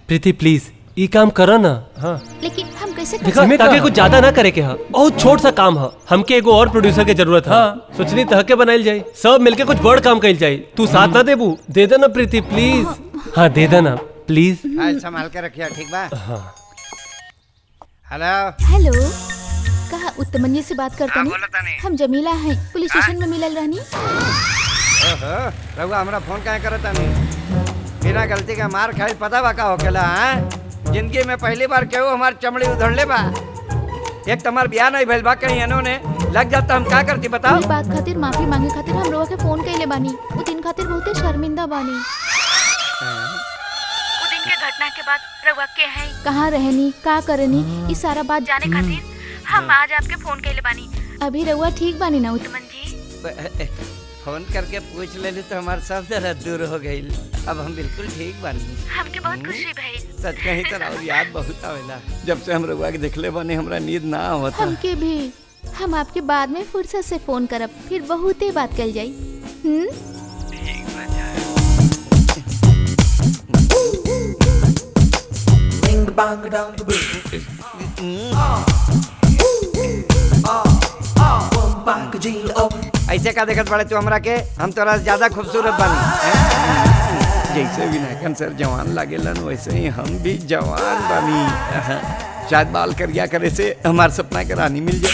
प्रीति please ये काम करो ना। हाँ लेकिन हम कैसे कर देखो ताकि कुछ ज्यादा ना करे के हा बहुत छोट सा काम है। हमके एगो और प्रोड्यूसर के जरूरत है। हाँ सोचनी तहके बनाइल जाए सब मिलके कुछ बड़ काम कइल जाए। तू साथ ना देबू दे देना प्रीति प्लीज। हाँ दे देना प्लीज। संभाल के रखिए ठीक बा। हाँ हेलो हेलो कहा उत्तमन से बात करता नहीं। हम जमीला हैं पुलिस स्टेशन में मिलल रहनी। ओहो रघुआ हमरा फोन काहे करता नहीं बिना गलती का मार खाई पता बा का होकेला। जिंदगी में पहली बार केहू हमार चमड़ी उधड़ले बा। एक तमार बियाह नहीं भइल बा कहीं इन्होंने लग जाता हम का करती बताओ। ई बात खातिर माफी मांगे खातिर हम लोग के फोन कइले बानी। उ दिन खातिर बहुते शर्मिंदा बानी। उ दिन के घटना के बाद रउआ के हैं कहाँ रहनी का करनी ई सारा बात जाने खातिर हम आज आपके फोन कइले बानी। अभी रउआ ठीक बानी ना उत्तमन जी? फोन करके पूछ लेली तो हमार सब दर्द दूर हो गईल। अब हम बिल्कुल ठीक बानी। हमके बहुत खुशी भइल। सच कहीं तो और याद बहुत आवेला। जब से हम रघुआ के देखले बने हमरा नींद ना आवता। हमके भी। हम आपके बाद में फुर्सत से फोन करब फिर बहुते बात कल जाई। ठीक बा जा। ऐसे का देखत पड़े तू हमरा के हम तोरा से ज्यादा खूबसूरत बानी। जैसे विनायकन सर जवान लागेलन वैसे ही हम भी जवान बानी। शायद बाल करिया करे से हमार सपना के रानी मिल जाए।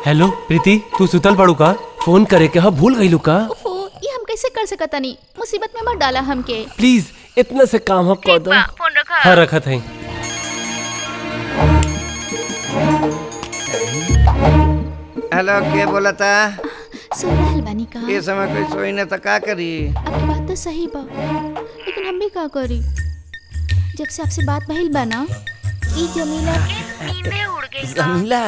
हेलो प्रीति तू सुतल पड़ू का फोन करे के हाँ भूल गई का। ये हम कैसे कर सकता नहीं मुसीबत में मत डाला हमके। प्लीज इतना से काम हो कर दो। फोन रखा। हाँ रखा था। हेलो के बोला था? सो रहल बानी का। ये समय कोई सोई न तो का करी। आपकी बात तो सही बा लेकिन हम भी का करी। जब से आपसे बात भइल बा ना ई जमीला नींदे उड़ गई। जमीला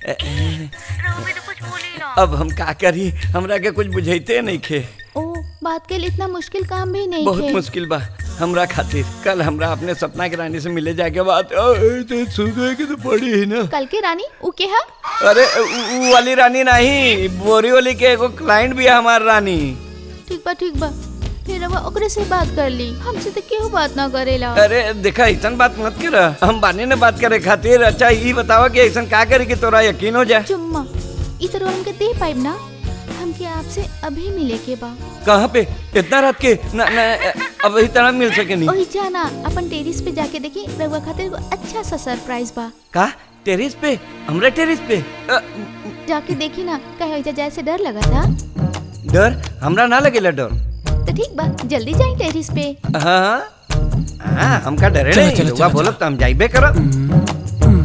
रउआ भी तो कुछ बोली ना। अब हम का करी हमरा के कुछ बुझाइते नहीं खे। ओ बात के लिए इतना मुश्किल काम भी नहीं बहुत थे। मुश्किल बा हमरा खातिर। कल हमरा अपने सपना की रानी से मिले जाके बात तो सुने की तो पड़ी है ना। कल के रानी उ के हा? अरे उ वाली रानी नहीं बोरी वाली के एगो क्लाइंट भी है हमार रानी। ठीक बा फिर अब ओकरे से बात कर ली। हमसे तो केहू बात ना करेला। अरे देखा ऐसा बात मत कर। हम बानी ने बात करे खातिर। अच्छा ये बतावा कि ऐसा का करी कि तोरा यकीन हो जाए। चुम्मा ई तरह हमके दे पाइब ना। हमके आपसे अभी मिले के बा। कहाँ पे इतना रात के ना अब इस तरह मिल सके नहीं। ओही जाना अपन टेरिस पे जाके देखी रउआ खातिर एगो अच्छा सा सरप्राइज बा। का टेरिस पे? हमरा टेरिस पे जाके देखी ना कहे ओइजा जाए से डर लगा था। डर हमरा ना लगेला डर। तो ठीक बा जल्दी जाए टेरिस पे। हाँ हमका डरे चलो, नहीं। चलो, रउआ चलो, बोलब तो हम जाइबे करब।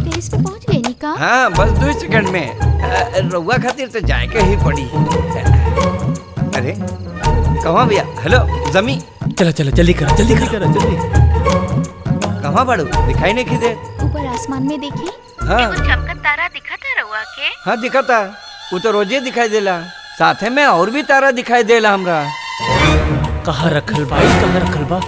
टेरिस पे पहुंच गए नी का? हाँ बस 2 सेकंड में। रउआ खातिर तो जाए के ही पड़ी। अरे कहाँ भैया? हेलो जमी चलो जल्दी करो जल्दी। कहाँ बाड़ू? दिखाई नहीं खीदे। ऊपर आसमान में देखी। हाँ कुछ चमकत तारा दिखा था रउआ के? हाँ दिखता। वो तो रोजे दिखाई देला। साथे में और भी तारा दिखाई देला हमरा। कहाँ रखल बा कहाँ रखल बा?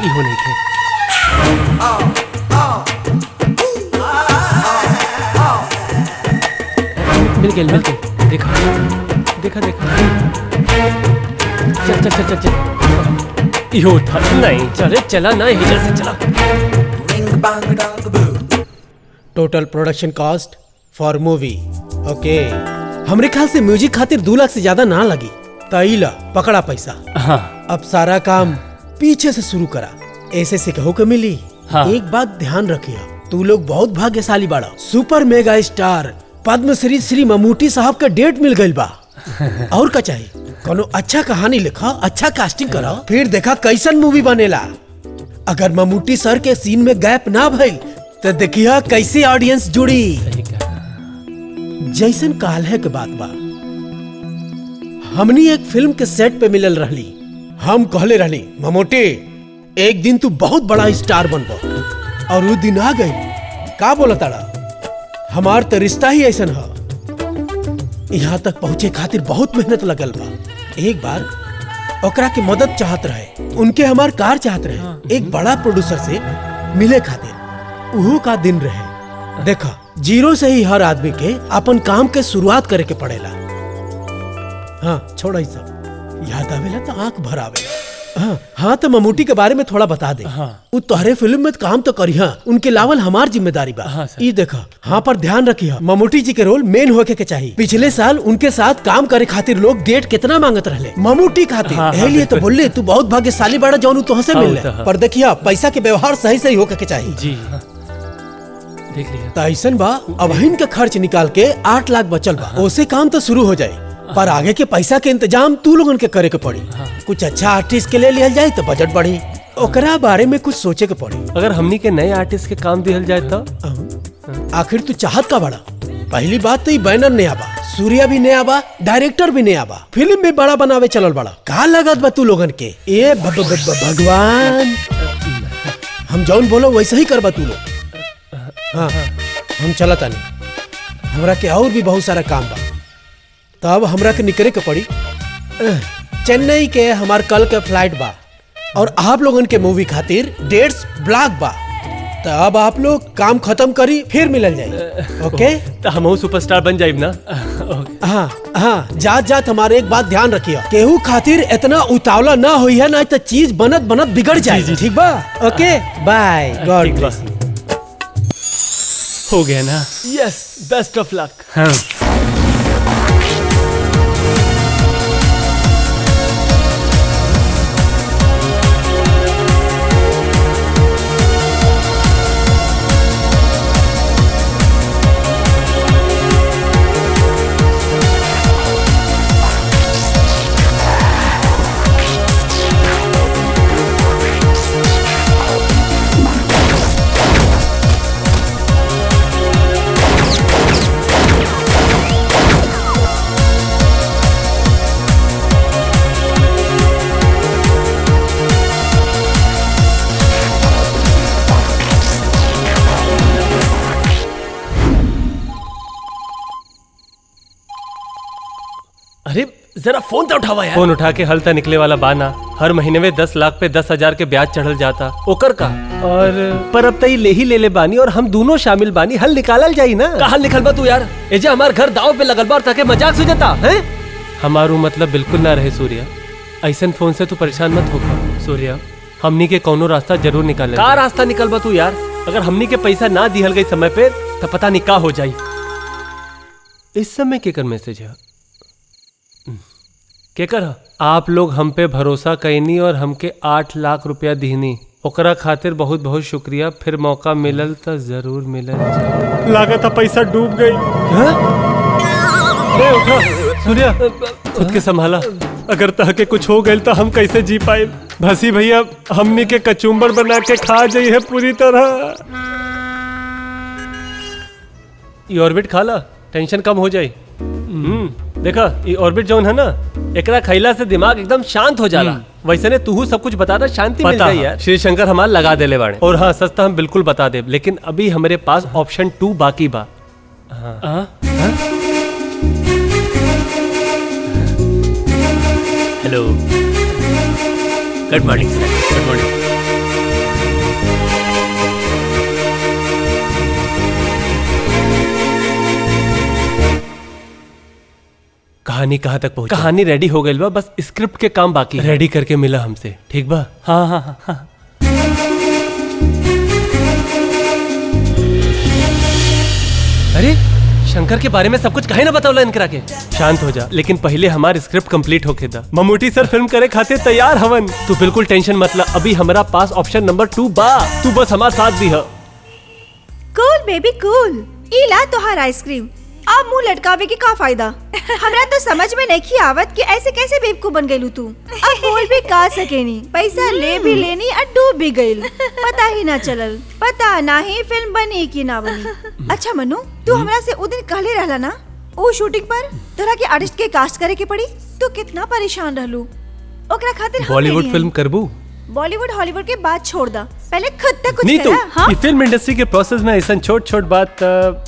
इहो नहीं थे। मिल गए देखा चल इहो था नहीं। चले चला ना इधर से चला। Total production cost for movie okay. हमरे ख्याल से म्यूजिक खातिर 2 लाख से ज्यादा ना लगी। तईला पकड़ा पैसा। हाँ अब सारा काम पीछे से शुरू करा। ऐसे से कहो के मिली। हाँ। एक बात ध्यान रखियो तू लोग बहुत भाग्यशाली बाड़ा। Super mega star Padma Shri Shri Mammootty साहब का डेट मिल गई बा। और का चाहिए? कोनो अच्छा कहानी लिखा अच्छा कास्टिंग करा फिर देखा कैसन मूवी बनेला। अगर ममूटी सर के सीन में गैप ना भइल तो देखिया कैसे ऑडियंस जुड़ी। जैसन काल है के बात बा। हमनी एक फिल्म के सेट पे मिलल रहली। हम कहले रहली ममूटी एक दिन तू बहुत बड़ा स्टार बनबो और वो दिन आ गई। का बोला ताड़ा? हमार तो रिश्ता ही ऐसा है। यहाँ तक पहुँचे खातिर बहुत मेहनत लगल बा। एक बार ओकरा की मदद चाहत रहे, उनके हमार कार चाहत रहे, एक बड़ा प्रोड्यूसर से मिले खातिर। उहो का दिन रहे। देखा, जीरो से ही हर आदमी के अपन काम के शुरुआत करे के पड़ेला। हाँ छोड़ा ही सब, याद आवेला तो आंख भर आवेला। हाँ तो ममूटी के बारे में थोड़ा बता दे। उ तोहरे फिल्म में काम तो करिहा, उनके लावल हमार जिम्मेदारी बा। ई देखा, हाँ पर ध्यान रखिया, ममूटी जी के रोल मेन होके के चाहिए। पिछले साल उनके साथ काम करे खातिर लोग डेट कितना मांगत रहले ममूटी खातिर। लिए तो बोले तू बहुत भाग्यशाली बड़ा जौन तो से मिल। पर देखिया, पैसा के व्यवहार सही सही होके के चाहिए जी। देख लिया तो ऐसन बा। अब इनका खर्च निकाल के 8 लाख बचल बा, ओसे काम तो शुरू हो जाए। पर आगे के पैसा के इंतजाम तू लोगन के करे के पड़ी। कुछ अच्छा आर्टिस्ट के लिए लिया जाए तो बजट बढ़ी, ओकरा बारे में कुछ सोचे के पड़ी। अगर हमनी के नए आर्टिस्ट के काम दिहल जाए तो आखिर तू चाहत का बड़ा? पहली बात तो ये बैनर नया बा, सूर्या भी नया बा, डायरेक्टर भी नया बा, फिल्म भी बड़ा बनावे चलल बड़ा। का लागत बा तू लोगन के? ए भगवान, हम जौन बोलो वैसे ही करबा तू लोग। हाँ हम चलत आनी, हमरा के और भी बहुत सारा काम बा। तब हमरा के निकले के पड़ी। चेन्नई के हमार कल के फ्लाइट बा और आप लोगन के मूवी खातिर डेट्स ब्लॉक बा। तब आप लोग काम खत्म करी फिर मिलल जाए। ओके तो हम सुपरस्टार बन जाइब ना। हाँ हाँ, जात जात हमारे एक बात ध्यान रखिए, केहू खातिर इतना उतावला ना होई है, ना तो चीज बनत बनत बिगड़ जाए। ठीक बा? ओके बाय, गॉड ब्लेस यू। हो गया ना? Yes, best of luck. हाँ अरे जरा फोन तो उठावा यार। फोन उठा के हल तक निकले वाला बाना। हर महीने में 10 लाख पे 10,000 के ब्याज चढ़ल जाता ओकर का। और पर अब तई ले ही ले बानी और हम दोनों शामिल बानी, हल निकालल जाई ना। का हल निकल बा तू यार? एजे हमार घर दाव पे लगल बा और ताके मजाक सुझता है। हमारू मतलब बिल्कुल ना रहे सूर्या, ऐसन फोन से तू परेशान मत होगा। सूर्या, हमनी के कौनो रास्ता जरूर निकाले। का रास्ता निकल बा तू यार? अगर हमनी के पैसा ना दिहल गई समय पे तो पता नहीं का हो जाई। इस समय के कर मैसेज है के कर? आप लोग हम पे भरोसा कैनी और हमके 8 लाख रुपया दीहनी, ओकरा खातिर बहुत बहुत शुक्रिया। फिर मौका मिलल तो जरूर मिलल। लागत पैसा डूब गई। अरे उठा सूर्या, खुद के संभाला। अगर तहके कुछ हो गई तो हम कैसे जी पाए? भसी भैया हमनी के कचुम्बर बना के खा जाई है पूरी तरह। ये ऑर्बिट खा ला, टेंशन कम हो जाए। देखा, ये ऑर्बिट जोन है ना, एकरा खैला से दिमाग एकदम शांत हो जाला। वैसे ने तू सब कुछ बता, शांति मिल जाए यार। श्री शंकर हमार लगा देले बाड़े। और हाँ, सस्ता हम बिल्कुल बता दे, लेकिन अभी हमारे पास ऑप्शन 2 बाकी बा। Hello, good morning sir. Good morning. कहानी कहाँ तक पहुंची? कहानी रेडी हो गई बा, बस स्क्रिप्ट के काम बाकी। रेडी करके मिला हमसे, ठीक बा? हाँ हाँ हाँ हाँ। अरे शंकर के बारे में सब कुछ कहे ना बताओ इनकरा के। शांत हो जा, लेकिन पहले हमारी स्क्रिप्ट कंप्लीट होके दा। ममूटी सर फिल्म करे खातिर तैयार हवन। तू बिल्कुल टेंशन मत ला, अभी हमारा पास ऑप्शन नंबर 2 बा। तू बस हमारे साथ दी है। कूल बेबी कूल। इला तोहार आइसक्रीम। अब मुंह लटकावे के का फायदा? हमरा तो समझ में नहीं आवत कि ऐसे कैसे बेवकूफ बन गईलू तू। अब बोल भी का सकेनी, पैसा ले भी लेनी और डूब भी गईल, पता ही ना चलल। पता नहीं फिल्म बनी कि ना बनी। अच्छा मनु, तू हमरा से उस दिन कहले रहला ना, वो शूटिंग पर तोरा के आर्टिस्ट के कास्ट करे के पड़ी। तू कितना परेशान रहलू ओकरा खातिर। बॉलीवुड फिल्म करबू बॉलीवुड हॉलीवुड के बात छोड़ दा, पहले खुद तक कुछ नीतू, करा। हाँ ये फिल्म इंडस्ट्री के प्रोसेस में ऐसा छोट छोट बात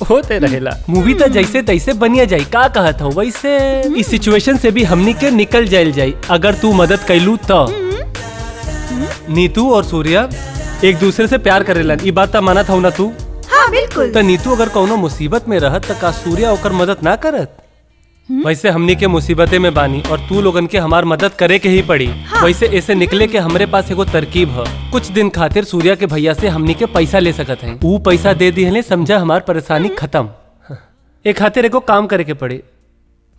होते रहेला। मूवी तो जैसे तैसे बनिया जाई, का कहत हो वैसे इस सिचुएशन से भी हमनी के निकल जाइल जाई अगर तू मदद कैलू तो। नीतू और सूर्या एक दूसरे से प्यार करेलन, ई बात तो मानत हो ना तू? हाँ बिल्कुल। तो नीतू अगर कौनो मुसीबत में रहत त का सूर्या ओकर मदद ना करत? वैसे हमनी के मुसीबते में बानी और तू लोगन के हमार मदद करे के ही पड़ी। हाँ। वैसे ऐसे निकले के हमरे पास एगो तरकीब है। कुछ दिन खातिर सूर्या के भैया से हमनी के पैसा ले सकत हैं। ऊ पैसा दे दिहले, समझा हमार परेशानी खत्म। एक खातिर एगो काम करे के पड़ी,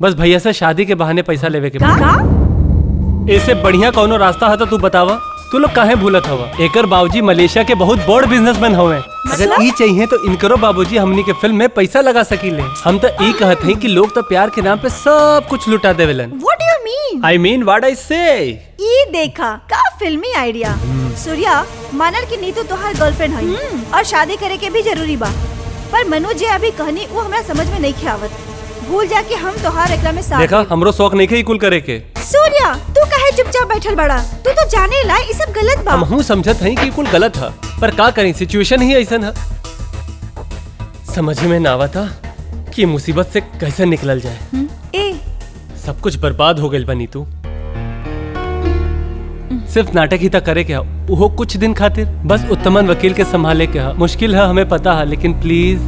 बस भैया से शादी के बहाने पैसा लेवे के पड़ी। का? ऐसे बढ़िया कौनो रास्ता है तो तू बतावा। तू लोग काहे भूलत हवा? एकर बाबूजी मलेशिया के बहुत बड़ बिजनेसमैन हवे। अगर ई चाहिए तो इनकरो बाबूजी हमनी के फिल्म में पैसा लगा सकीले। हम तो ई कहत हैं कि लोग तो प्यार के नाम पे सब कुछ लुटा देवेलन। What do you mean? I mean what I से। ये देखा का फिल्मी आइडिया। सूर्या मानर की नीतू तोहार गर्लफ्रेंड है और शादी करे के भी जरूरी बा, पर मनु जे अभी कहनी वो हमरा समझ में नहीं आवत। भूल जा कि हम तोहार एकरा में साथ देखा देब। हमरो शौक नहीं है कुल करे के। सूर्या तू काहे चुपचाप बैठल बड़ा? तू तो जाने ला ये सब गलत बा। हम हूँ समझत हैं कि कुल गलत है, पर का करें सिचुएशन ही ऐसा है। समझ में ना आवता कि मुसीबत से कैसे निकलल जाए। ए सब कुछ बर्बाद हो गई बनी तू। सिर्फ नाटक ही तक करे क्या वो कुछ दिन खातिर, बस उत्तमन वकील के संभाले क्या। मुश्किल है हमें पता है, लेकिन प्लीज